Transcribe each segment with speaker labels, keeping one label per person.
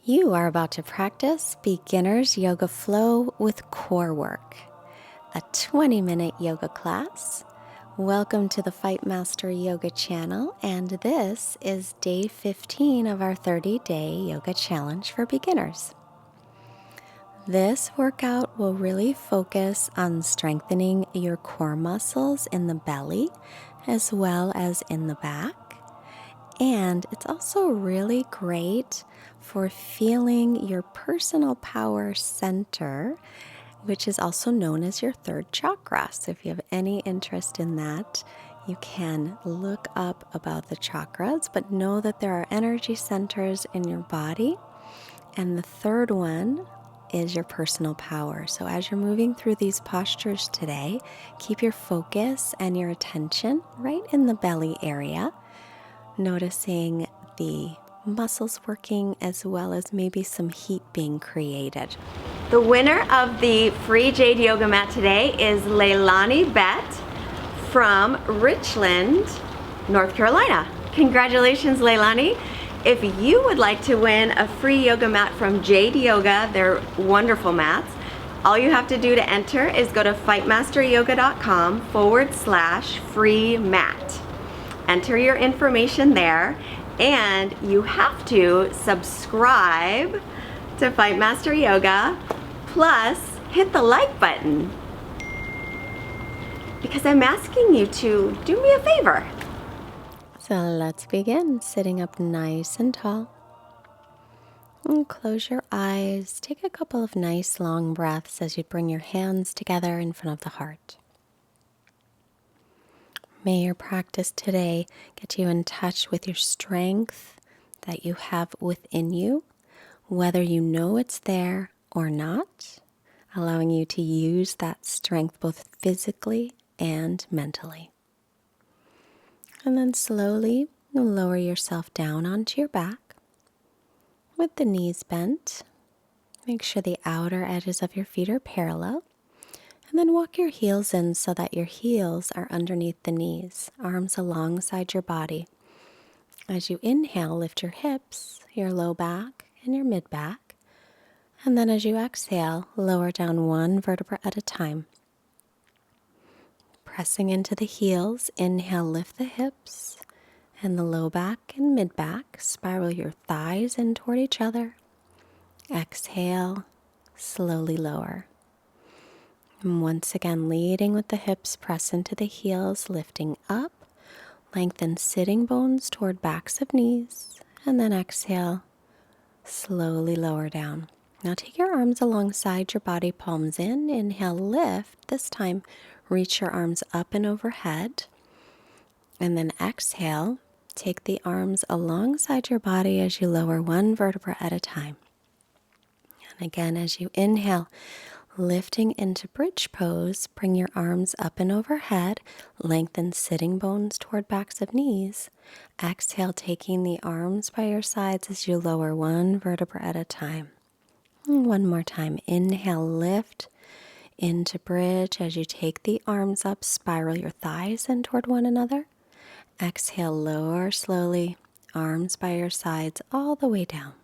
Speaker 1: You are about to practice Beginner's Yoga Flow with Core Work, a 20-minute yoga class. Welcome to the Fightmaster Yoga channel, and this is day 15 of our 30-day yoga challenge for beginners. This workout will really focus on strengthening your core muscles in the belly as well as in the back. And it's also really great for feeling your personal power center, which is also known as your third chakra. So if you have any interest in that, you can look up about the chakras, but know that there are energy centers in your body. And the third one is your personal power. So as you're moving through these postures today, keep your focus and your attention right in the belly area, noticing the muscles working as well as maybe some heat being created. The winner of the free Jade Yoga mat today is Lesley Fightmaster from Richland, North Carolina. Congratulations, Lesley. If you would like to win a free yoga mat from Jade Yoga, they're wonderful mats, all you have to do to enter is go to fightmasteryoga.com/free mat. Enter your information there, and you have to subscribe to Fightmaster Yoga, plus hit the like button, because I'm asking you to do me a favor. So let's begin. Sitting up nice and tall. And close your eyes. Take a couple of nice long breaths as you bring your hands together in front of the heart. May your practice today get you in touch with your strength that you have within you, whether you know it's there or not, allowing you to use that strength both physically and mentally. And then slowly lower yourself down onto your back with the knees bent. Make sure the outer edges of your feet are parallel. And then walk your heels in so that your heels are underneath the knees, arms alongside your body. As you inhale, lift your hips, your low back, and your mid back. And then as you exhale, lower down one vertebra at a time. Pressing into the heels, inhale, lift the hips and the low back and mid back. Spiral your thighs in toward each other. Exhale, slowly lower. And once again, leading with the hips, press into the heels, lifting up, lengthen sitting bones toward backs of knees, and then exhale, slowly lower down. Now take your arms alongside your body, palms in, inhale, lift. This time, reach your arms up and overhead, and then exhale, take the arms alongside your body as you lower one vertebra at a time. And again, as you inhale, lifting into bridge pose, bring your arms up and overhead, lengthen sitting bones toward backs of knees. Exhale, taking the arms by your sides as you lower one vertebra at a time. And one more time, inhale, lift into bridge as you take the arms up, spiral your thighs in toward one another. Exhale, lower slowly, arms by your sides all the way down.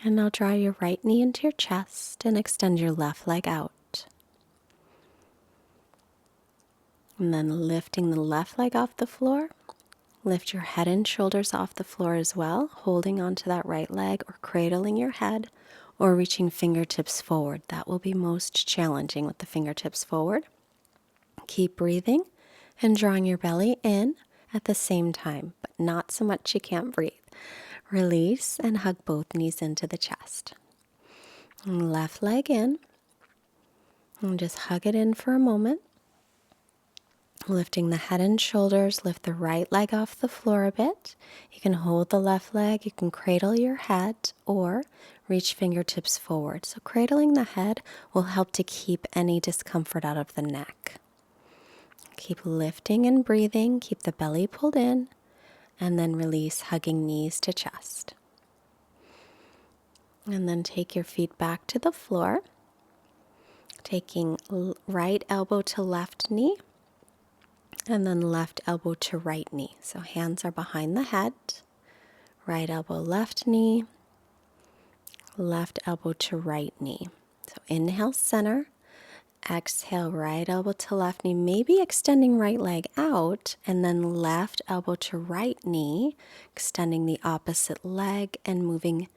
Speaker 1: And now draw your right knee into your chest and extend your left leg out. And then lifting the left leg off the floor, lift your head and shoulders off the floor as well, holding onto that right leg or cradling your head or reaching fingertips forward. That will be most challenging with the fingertips forward. Keep breathing and drawing your belly in at the same time, but not so much you can't breathe. Release and hug both knees into the chest. And left leg in. And just hug it in for a moment. Lifting the head and shoulders, lift the right leg off the floor a bit. You can hold the left leg, you can cradle your head, or reach fingertips forward. So cradling the head will help to keep any discomfort out of the neck. Keep lifting and breathing, keep the belly pulled in, and then release, hugging knees to chest. And then take your feet back to the floor, taking right elbow to left knee, and then left elbow to right knee. So hands are behind the head, right elbow, left knee, left elbow to right knee. So inhale, center. Exhale, right elbow to left knee, maybe extending right leg out, and then left elbow to right knee, extending the opposite leg and moving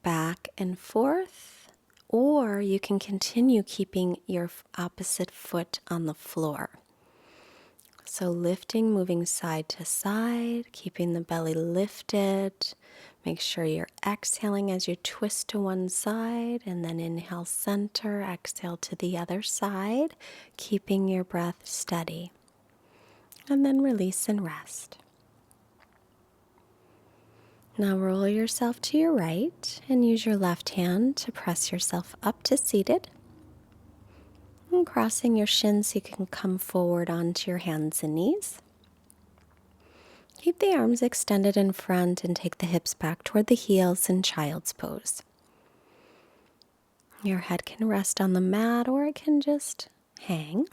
Speaker 1: back and forth. Or you can continue keeping your opposite foot on the floor. So lifting, moving side to side, keeping the belly lifted. Make sure you're exhaling as you twist to one side, and then inhale, center, exhale to the other side, keeping your breath steady. And then release and rest. Now roll yourself to your right and use your left hand to press yourself up to seated. And crossing your shins so you can come forward onto your hands and knees. Keep the arms extended in front and take the hips back toward the heels in child's pose. Your head can rest on the mat or it can just hang.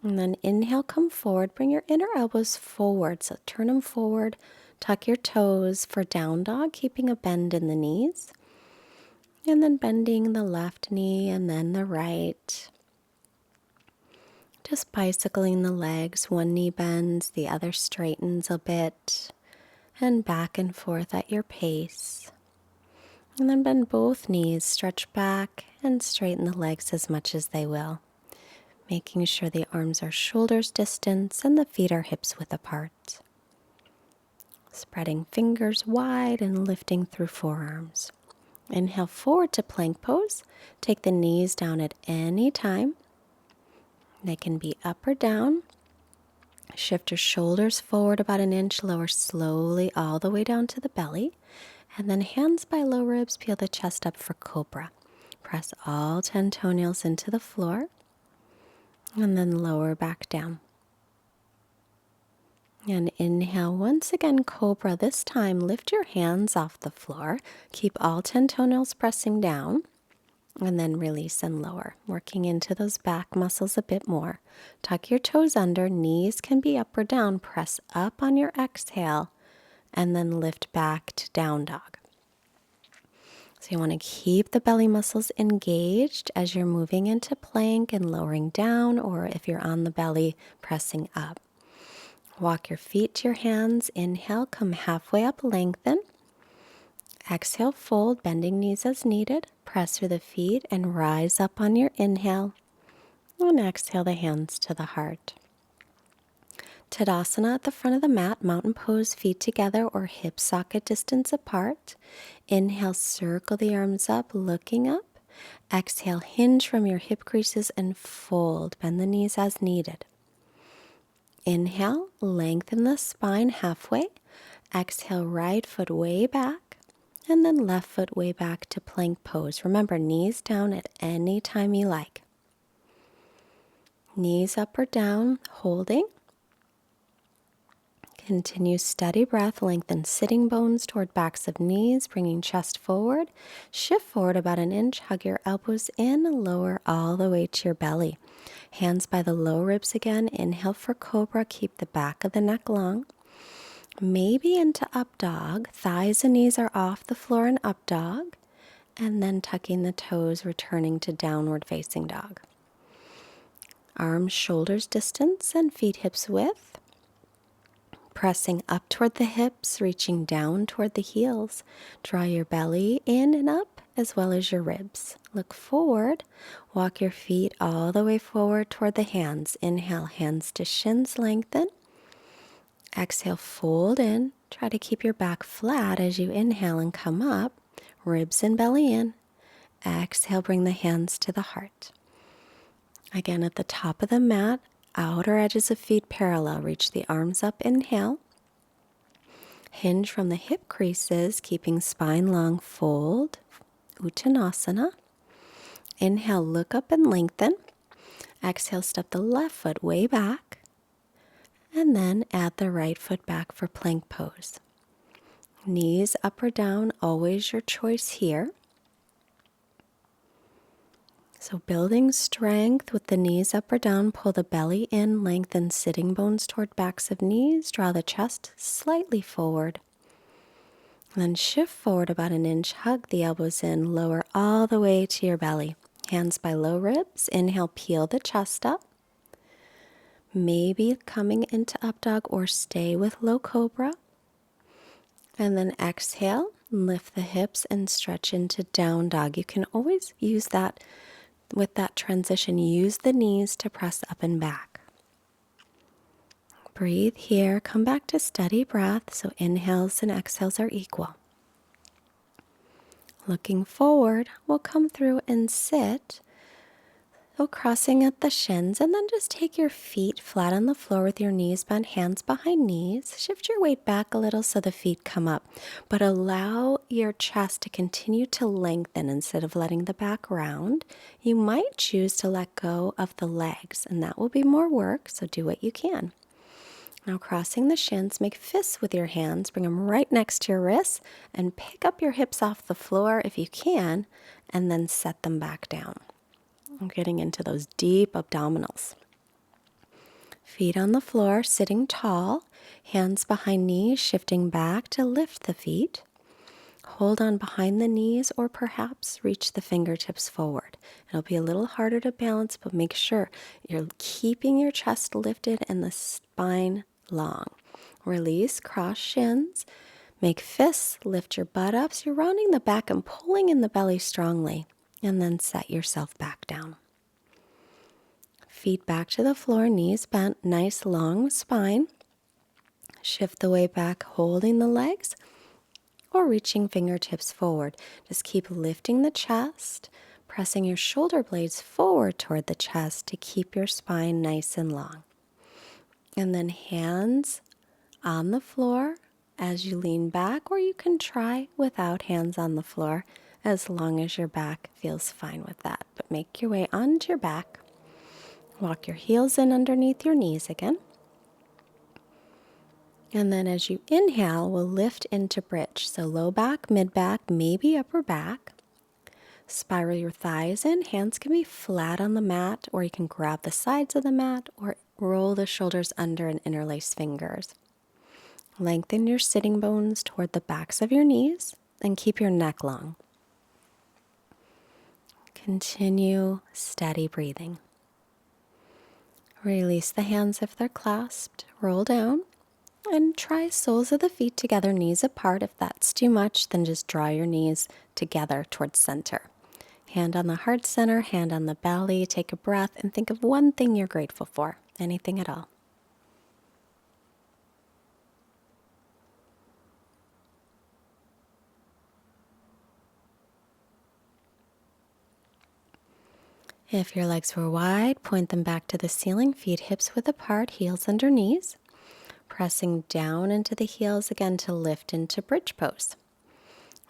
Speaker 1: And then inhale, come forward, bring your inner elbows forward. So turn them forward, tuck your toes for down dog, keeping a bend in the knees. And then bending the left knee and then the right. Just bicycling the legs, one knee bends, the other straightens a bit, and back and forth at your pace. And then bend both knees, stretch back, and straighten the legs as much as they will, making sure the arms are shoulders distance and the feet are hips width apart. Spreading fingers wide and lifting through forearms. Inhale forward to plank pose. Take the knees down at any time. They can be up or down. Shift your shoulders forward about an inch, lower slowly all the way down to the belly. And then hands by low ribs, peel the chest up for cobra. Press all 10 toenails into the floor. And then lower back down. And inhale once again, cobra. This time, lift your hands off the floor. Keep all 10 toenails pressing down. And then release and lower, working into those back muscles a bit more. Tuck your toes under, knees can be up or down. Press up on your exhale, and then lift back to down dog. So you want to keep the belly muscles engaged as you're moving into plank and lowering down, or if you're on the belly, pressing up. Walk your feet to your hands. Inhale, come halfway up, lengthen. Exhale, fold, bending knees as needed. Press through the feet and rise up on your inhale. And exhale the hands to the heart. Tadasana at the front of the mat, mountain pose, feet together or hip socket distance apart. Inhale, circle the arms up, looking up. Exhale, hinge from your hip creases and fold. Bend the knees as needed. Inhale, lengthen the spine halfway. Exhale, right foot way back. And then left foot way back to plank pose. Remember, knees down at any time you like. Knees up or down, holding. Continue steady breath, lengthen sitting bones toward backs of knees, bringing chest forward. Shift forward about an inch, hug your elbows in, lower all the way to your belly. Hands by the low ribs again. Inhale for cobra, keep the back of the neck long. Maybe into up dog. Thighs and knees are off the floor in up dog. And then tucking the toes, returning to downward facing dog. Arms, shoulders distance and feet hips width. Pressing up toward the hips, reaching down toward the heels. Draw your belly in and up as well as your ribs. Look forward. Walk your feet all the way forward toward the hands. Inhale, hands to shins, lengthen. Exhale, fold in. Try to keep your back flat as you inhale and come up. Ribs and belly in. Exhale, bring the hands to the heart. Again, at the top of the mat, outer edges of feet parallel. Reach the arms up, inhale. Hinge from the hip creases, keeping spine long, fold. Uttanasana. Inhale, look up and lengthen. Exhale, step the left foot way back. And then add the right foot back for plank pose. Knees up or down, always your choice here. So building strength with the knees up or down, pull the belly in, lengthen sitting bones toward backs of knees, draw the chest slightly forward. And then shift forward about an inch, hug the elbows in, lower all the way to your belly. Hands by low ribs. Inhale, peel the chest up. Maybe coming into up dog or stay with low cobra. And then exhale, lift the hips and stretch into down dog. You can always use that with that transition. Use the knees to press up and back. Breathe here. Come back to steady breath. So inhales and exhales are equal. Looking forward, we'll come through and sit. So crossing at the shins, and then just take your feet flat on the floor with your knees bent, hands behind knees. Shift your weight back a little so the feet come up, but allow your chest to continue to lengthen instead of letting the back round. You might choose to let go of the legs, and that will be more work, so do what you can. Now crossing the shins, make fists with your hands, bring them right next to your wrists, and pick up your hips off the floor if you can, and then set them back down. I'm getting into those deep abdominals. Feet on the floor, sitting tall, hands behind knees, shifting back to lift the feet. Hold on behind the knees or perhaps reach the fingertips forward. It'll be a little harder to balance, but make sure you're keeping your chest lifted and the spine long. Release, cross shins, make fists, lift your butt up so you're rounding the back and pulling in the belly strongly. And then set yourself back down. Feet back to the floor, knees bent, nice long spine. Shift the weight back, holding the legs or reaching fingertips forward. Just keep lifting the chest, pressing your shoulder blades forward toward the chest to keep your spine nice and long. And then hands on the floor as you lean back, or you can try without hands on the floor, as long as your back feels fine with that. But make your way onto your back. Walk your heels in underneath your knees again. And then as you inhale, we'll lift into bridge. So low back, mid back, maybe upper back. Spiral your thighs in. Hands can be flat on the mat, or you can grab the sides of the mat or roll the shoulders under and interlace fingers. Lengthen your sitting bones toward the backs of your knees and keep your neck long. Continue steady breathing. Release the hands if they're clasped. Roll down and try soles of the feet together, knees apart. If that's too much, then just draw your knees together towards center. Hand on the heart center, hand on the belly. Take a breath and think of one thing you're grateful for. Anything at all. If your legs were wide, point them back to the ceiling, feet hips width apart, heels under knees. Pressing down into the heels again to lift into bridge pose.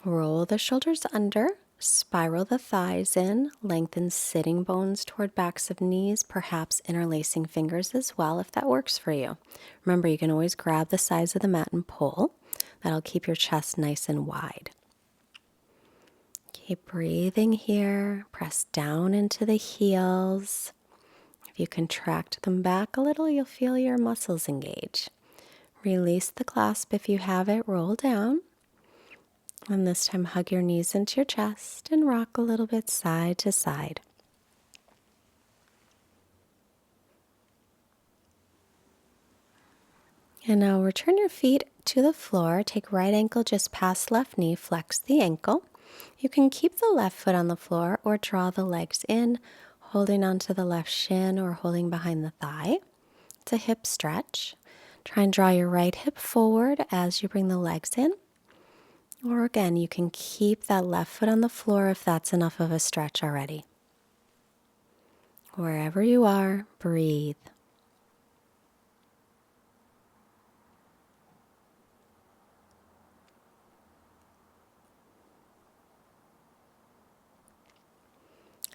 Speaker 1: Roll the shoulders under, spiral the thighs in, lengthen sitting bones toward backs of knees, perhaps interlacing fingers as well if that works for you. Remember, you can always grab the sides of the mat and pull. That'll keep your chest nice and wide. Keep breathing here. Press down into the heels. If you contract them back a little, you'll feel your muscles engage. Release the clasp if you have it. Roll down. And this time hug your knees into your chest and rock a little bit side to side. And now return your feet to the floor. Take right ankle just past left knee. Flex the ankle. You can keep the left foot on the floor or draw the legs in, holding onto the left shin or holding behind the thigh. It's a hip stretch. Try and draw your right hip forward as you bring the legs in. Or again, you can keep that left foot on the floor if that's enough of a stretch already. Wherever you are, breathe.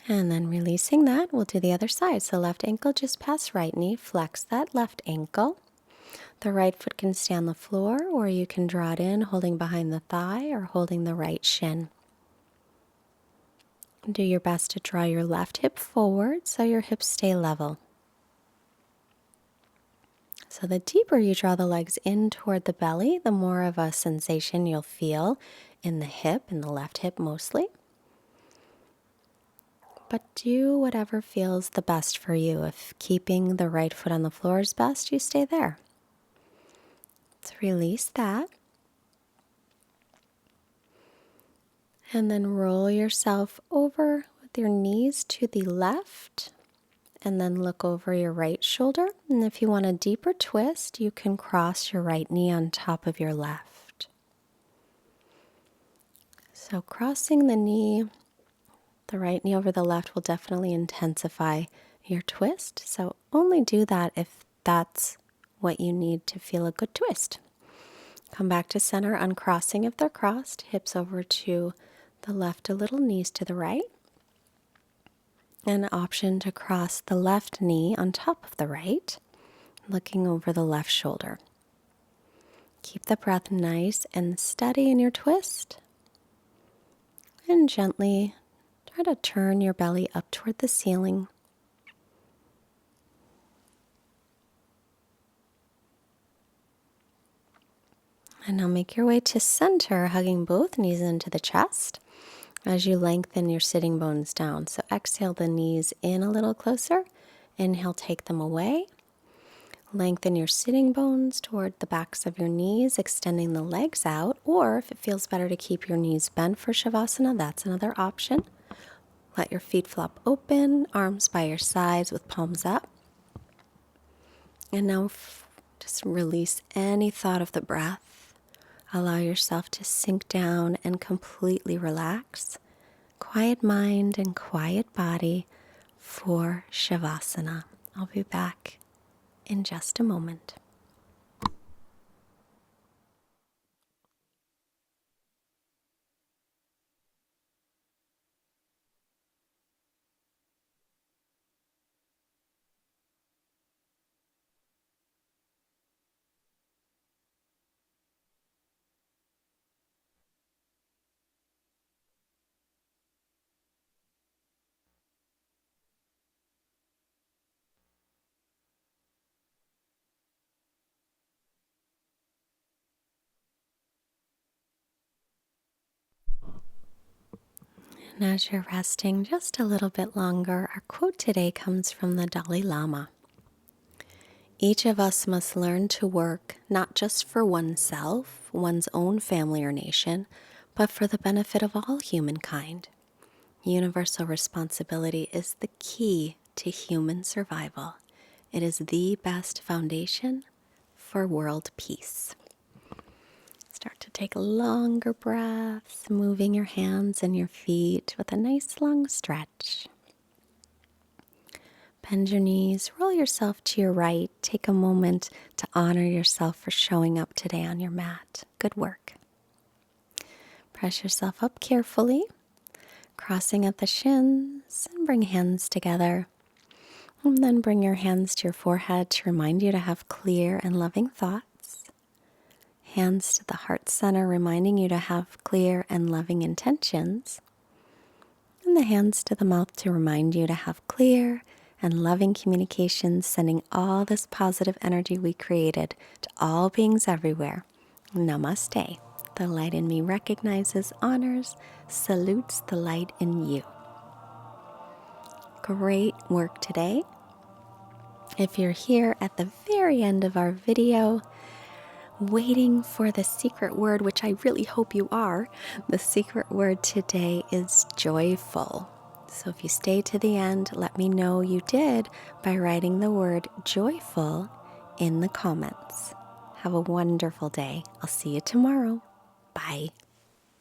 Speaker 1: And then releasing that, we'll do the other side. So left ankle just past right knee. Flex that left ankle. The right foot can stay on the floor, or you can draw it in, holding behind the thigh or holding the right shin. Do your best to draw your left hip forward so your hips stay level. So the deeper you draw the legs in toward the belly, the more of a sensation you'll feel in the hip, in the left hip mostly. But do whatever feels the best for you. If keeping the right foot on the floor is best, you stay there. So release that. And then roll yourself over with your knees to the left. And then look over your right shoulder. And if you want a deeper twist, you can cross your right knee on top of your left. So crossing the knee, the right knee over the left will definitely intensify your twist. So only do that if that's what you need to feel a good twist. Come back to center, uncrossing if they're crossed. Hips over to the left a little, knees to the right. An option to cross the left knee on top of the right, looking over the left shoulder. Keep the breath nice and steady in your twist. And gently try to turn your belly up toward the ceiling. And now make your way to center, hugging both knees into the chest as you lengthen your sitting bones down. So exhale the knees in a little closer. Inhale, take them away. Lengthen your sitting bones toward the backs of your knees, extending the legs out. Or if it feels better to keep your knees bent for Shavasana, that's another option. Let your feet flop open, arms by your sides with palms up. And now just release any thought of the breath. Allow yourself to sink down and completely relax. Quiet mind and quiet body for Shavasana. I'll be back in just a moment. And as you're resting just a little bit longer, our quote today comes from the Dalai Lama. Each of us must learn to work not just for oneself, one's own family or nation, but for the benefit of all humankind. Universal responsibility is the key to human survival. It is the best foundation for world peace. Start to take longer breaths, moving your hands and your feet with a nice long stretch. Bend your knees, roll yourself to your right. Take a moment to honor yourself for showing up today on your mat. Good work. Press yourself up carefully, crossing at the shins, and bring hands together. And then bring your hands to your forehead to remind you to have clear and loving thoughts. Hands to the heart center, reminding you to have clear and loving intentions. And the hands to the mouth to remind you to have clear and loving communications, sending all this positive energy we created to all beings everywhere. Namaste. The light in me recognizes, honors, salutes the light in you. Great work today. If you're here at the very end of our video, waiting for the secret word, which I really hope you are, the secret word today is joyful. So if you stay to the end, let me know you did by writing the word joyful in the comments. Have a wonderful day. I'll see you tomorrow. Bye.